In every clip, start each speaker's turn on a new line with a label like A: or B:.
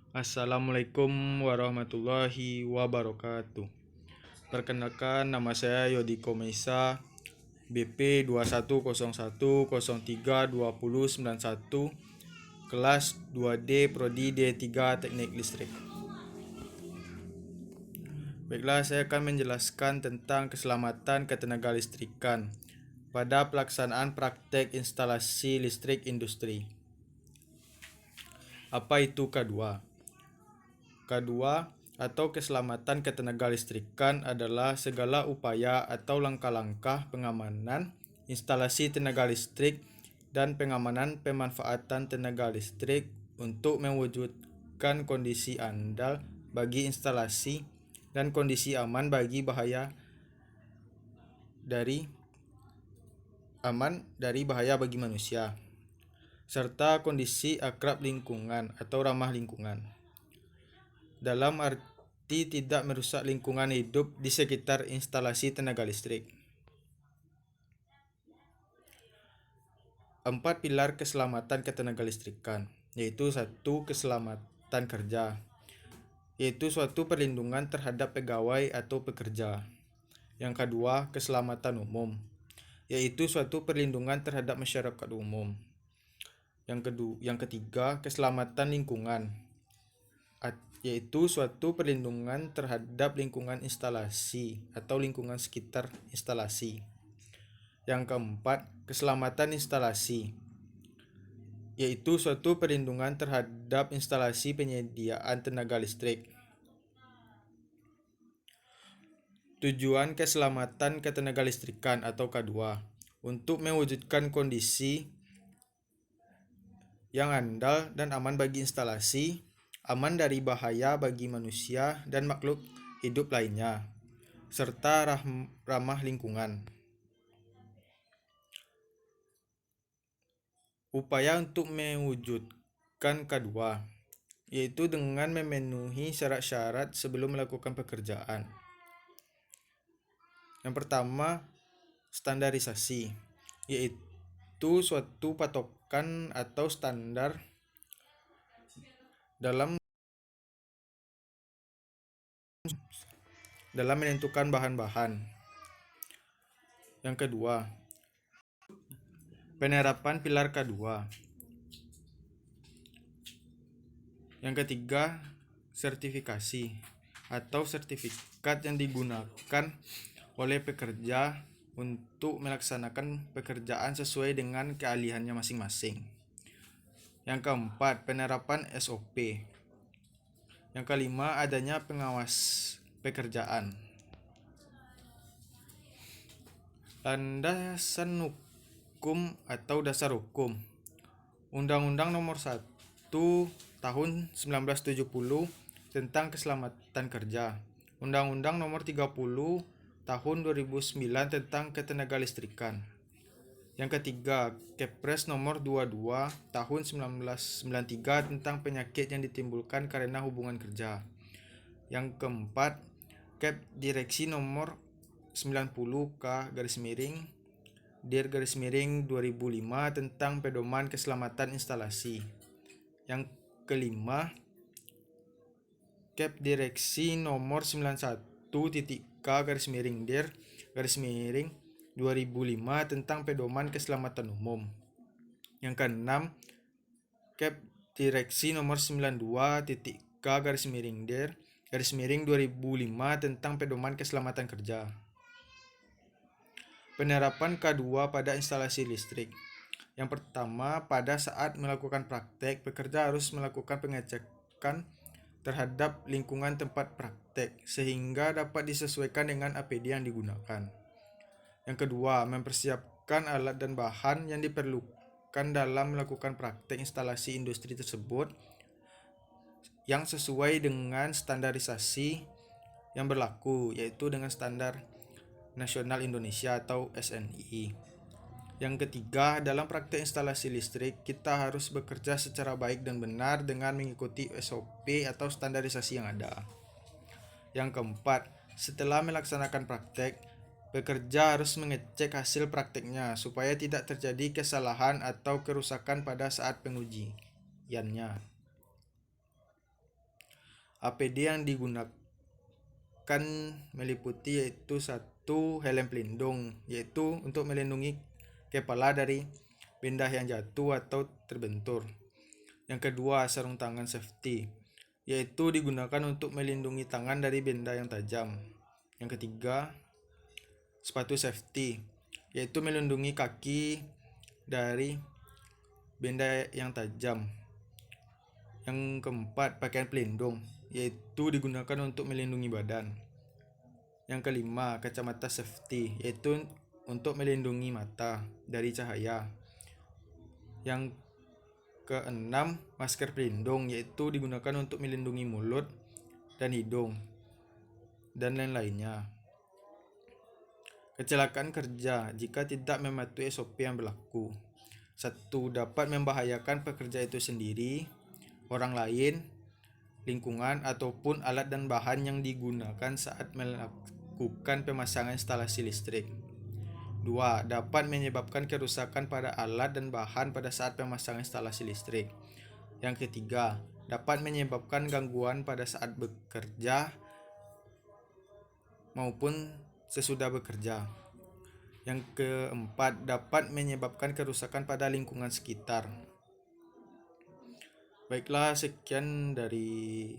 A: Assalamualaikum warahmatullahi wabarakatuh. Perkenalkan, nama saya Yodiko Meisa, BP 2101032091, kelas 2D Prodi D3 Teknik Listrik. Baiklah, saya akan menjelaskan tentang keselamatan ketenaga listrikan pada pelaksanaan praktek instalasi listrik industri. Apa itu K2? K2 atau keselamatan ketenaga listrikan adalah segala upaya atau langkah-langkah pengamanan instalasi tenaga listrik dan pengamanan pemanfaatan tenaga listrik untuk mewujudkan kondisi andal bagi instalasi dan kondisi aman dari bahaya bagi manusia, serta kondisi akrab lingkungan atau ramah lingkungan. Dalam arti tidak merusak lingkungan hidup di sekitar instalasi tenaga listrik. 4 pilar keselamatan ketenaga listrikan, yaitu 1. Keselamatan kerja, yaitu suatu perlindungan terhadap pegawai atau pekerja. Yang kedua, keselamatan umum, yaitu suatu perlindungan terhadap masyarakat umum. Yang ketiga, keselamatan lingkungan, yaitu suatu perlindungan terhadap lingkungan instalasi atau lingkungan sekitar instalasi. Yang keempat, keselamatan instalasi, yaitu suatu perlindungan terhadap instalasi penyediaan tenaga listrik. Tujuan keselamatan ketenaga listrikan atau K2 untuk mewujudkan kondisi yang andal dan aman bagi instalasi, aman dari bahaya bagi manusia dan makhluk hidup lainnya, serta ramah lingkungan. Upaya untuk mewujudkan K2, yaitu dengan memenuhi syarat-syarat sebelum melakukan pekerjaan. Yang pertama, standarisasi, yaitu suatu patokan atau standar dalam menentukan bahan-bahan. Yang kedua, penerapan pilar K2. Yang ketiga, sertifikasi atau sertifikat yang digunakan oleh pekerja untuk melaksanakan pekerjaan sesuai dengan keahliannya masing-masing. Yang keempat, penerapan SOP. Yang kelima, adanya pengawas pekerjaan. Landasan hukum atau dasar hukum. Undang-Undang Nomor 1 Tahun 1970 tentang Keselamatan Kerja. Undang-Undang Nomor 30 Tahun 2009 tentang Ketenagalistrikan. Yang ketiga, Kepres Nomor 22 Tahun 1993 tentang penyakit yang ditimbulkan karena hubungan kerja. Yang keempat, Kep Direksi Nomor 90K/Dir/2005 tentang pedoman keselamatan instalasi. Yang kelima, Kep Direksi Nomor 91.K/Dir/2005 tentang pedoman keselamatan umum. Yang keenam, Kep Direksi Nomor 92.K/Dir/2005 tentang pedoman keselamatan kerja. Penerapan K2 pada instalasi listrik. Yang pertama, pada saat melakukan praktek, pekerja harus melakukan pengecekan terhadap lingkungan tempat praktek sehingga dapat disesuaikan dengan APD yang digunakan. Yang kedua, mempersiapkan alat dan bahan yang diperlukan dalam melakukan praktek instalasi industri tersebut yang sesuai dengan standarisasi yang berlaku, yaitu dengan Standar Nasional Indonesia atau SNI. Yang ketiga, dalam praktek instalasi listrik, kita harus bekerja secara baik dan benar dengan mengikuti SOP atau standarisasi yang ada. Yang keempat, setelah melaksanakan praktek, pekerja harus mengecek hasil prakteknya supaya tidak terjadi kesalahan atau kerusakan pada saat pengujiannya. APD yang digunakan meliputi yaitu satu, helm pelindung, yaitu untuk melindungi kepala dari benda yang jatuh atau terbentur. Yang kedua, sarung tangan safety, yaitu digunakan untuk melindungi tangan dari benda yang tajam. Yang ketiga, sepatu safety, yaitu melindungi kaki dari benda yang tajam. Yang keempat, pakaian pelindung, yaitu digunakan untuk melindungi badan. Yang kelima, kacamata safety, yaitu untuk melindungi mata dari cahaya. Yang keenam, masker pelindung, yaitu digunakan untuk melindungi mulut dan hidung dan lain-lainnya. Kecelakaan kerja jika tidak mematuhi SOP yang berlaku. 1. Dapat membahayakan pekerja itu sendiri, orang lain, lingkungan, ataupun alat dan bahan yang digunakan saat melakukan pemasangan instalasi listrik. 2. Dapat menyebabkan kerusakan pada alat dan bahan pada saat pemasangan instalasi listrik. Yang ketiga, dapat menyebabkan gangguan pada saat bekerja maupun sesudah bekerja. Yang keempat, dapat menyebabkan kerusakan pada lingkungan sekitar. Baiklah, sekian dari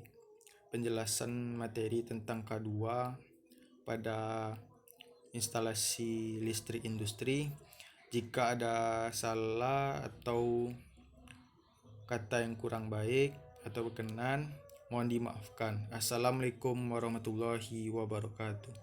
A: penjelasan materi tentang K2 pada instalasi listrik industri. Jika ada salah atau kata yang kurang baik atau berkenan, mohon dimaafkan. Assalamualaikum warahmatullahi wabarakatuh.